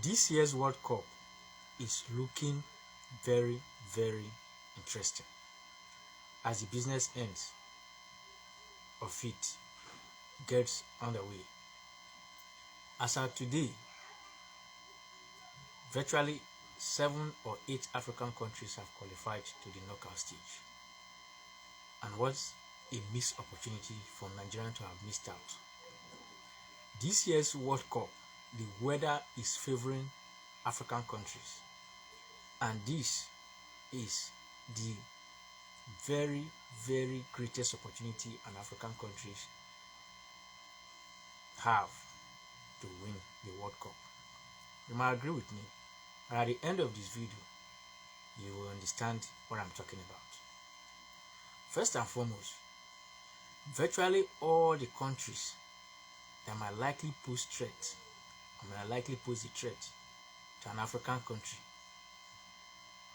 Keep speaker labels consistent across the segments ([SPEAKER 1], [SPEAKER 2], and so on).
[SPEAKER 1] This year's World Cup is looking very, very interesting as the business ends of it gets underway. As of today, virtually 7 or 8 African countries have qualified to the knockout stage. And what's a missed opportunity for Nigeria to have missed out? This year's World Cup, the weather is favoring African countries, and this is the very, very greatest opportunity an African countries have to win the World Cup. You might agree with me, and at the end of this video, you will understand what I'm talking about. First and foremost, virtually all the countries that might likely pose threat, or might likely pose a threat to an African country,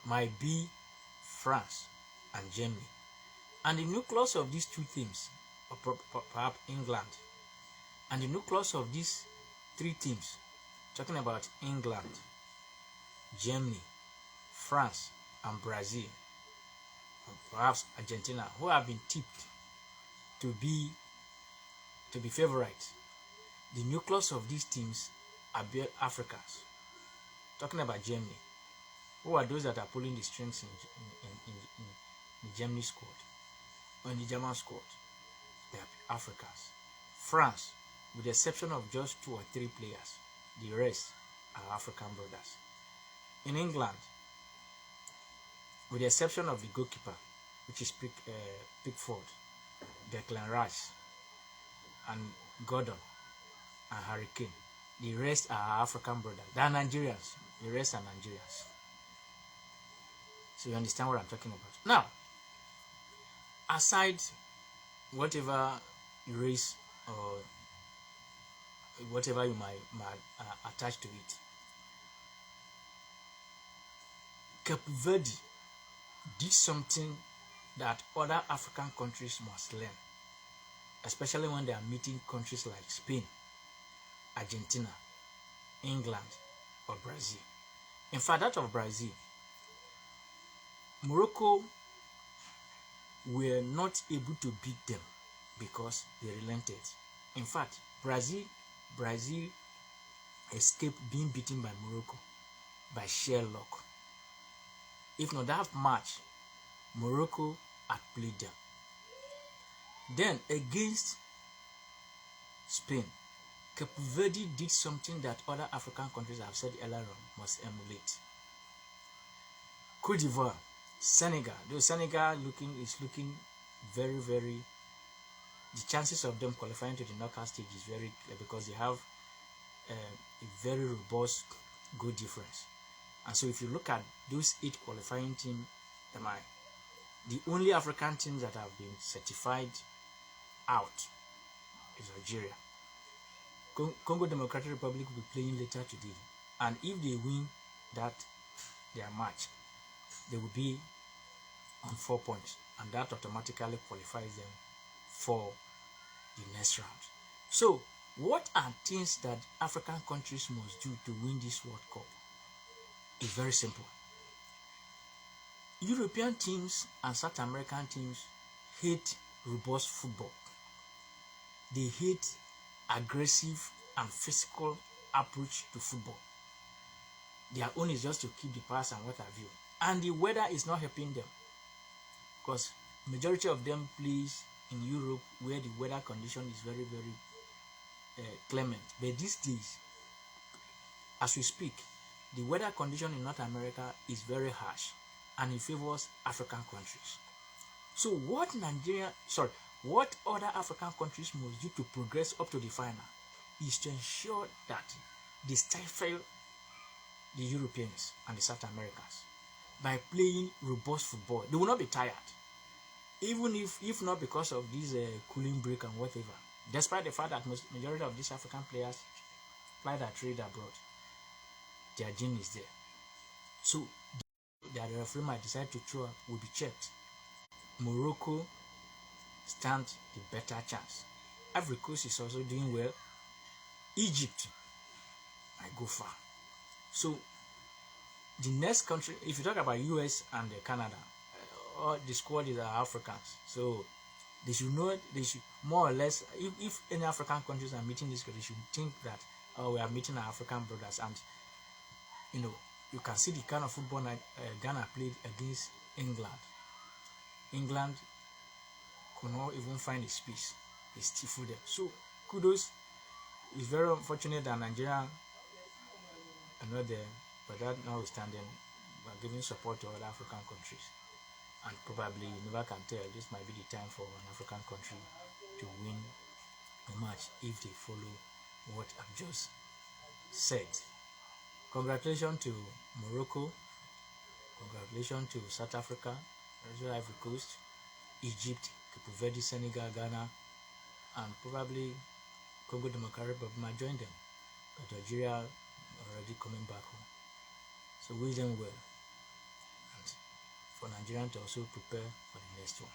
[SPEAKER 1] might be France and Germany. And the nucleus of these two teams, or perhaps England, and the nucleus of these three teams, talking about England, Germany, France, and Brazil, or perhaps Argentina, who have been tipped to be favorites. The nucleus of these teams are Africans. Talking about Germany, who are those that are pulling the strings in the Germany squad, or in the German squad? They are Africans. France, with the exception of just 2 or 3 players, the rest are African brothers. In England, with the exception of the goalkeeper, which is Pickford, Declan Rice, and Gordon, and Harry Kane, the rest are African brothers. They are Nigerians. The rest are Nigerians. So you understand what I'm talking about. Now, aside whatever race or whatever you might attach to it, Cape Verde did something that other African countries must learn, especially when they are meeting countries like Spain, Argentina, England, or Brazil. In fact, that of Brazil, Morocco were not able to beat them because they relented. In fact, Brazil escaped being beaten by Morocco by sheer luck. If not that match, Morocco had played them. Then against Spain, Cape Verde did something that other African countries, I've said earlier on, must emulate. Cote d'Ivoire, Senegal, though Senegal is looking very, very, the chances of them qualifying to the knockout stage is very clear because they have a very robust goal difference. And so if you look at those 8 qualifying teams, the only African teams that have been certified out is Algeria. Congo Democratic Republic will be playing later today, and if they win their match, they will be on 4 points, and that automatically qualifies them for the next round. So what are things that African countries must do to win this World Cup? It's very simple. European teams and South American teams hate robust football. They hate aggressive and physical approach to football. Their own is just to keep the pass and what have you. And the weather is not helping them, because majority of them plays in Europe where the weather condition is very, very clement. But these days, as we speak, the weather condition in North America is very harsh, and it favors African countries. So what other African countries must do to progress up to the final is to ensure that they stifle the Europeans and the South Americans by playing robust football. They will not be tired, even if not because of this cooling break and whatever. Despite the fact that majority of these African players fly their trade abroad, their gene is there. So the referee might decide to throw will be checked. Morocco stands the better chance. Ivory Coast is also doing well. Egypt might go far. So the next country, if you talk about US and Canada, all the squad is Africans. So they should know, they should more or less, if any African countries are meeting this, they should think that, oh, we are meeting our African brothers. And you can see the kind of football Ghana played against England. England could not even find a space. They stifled them. So kudos. It's very unfortunate that Nigeria are not there, but that notwithstanding, we are giving support to other African countries. And probably, you never can tell, this might be the time for an African country to win a match if they follow what I've just said. Congratulations to Morocco, congratulations to South Africa, Ivory Coast, Egypt, Cape Verde, Senegal, Ghana, and probably Congo Democratic Republic might join them. But Nigeria are already coming back home. So wish them well. And for Nigerians to also prepare for the next one.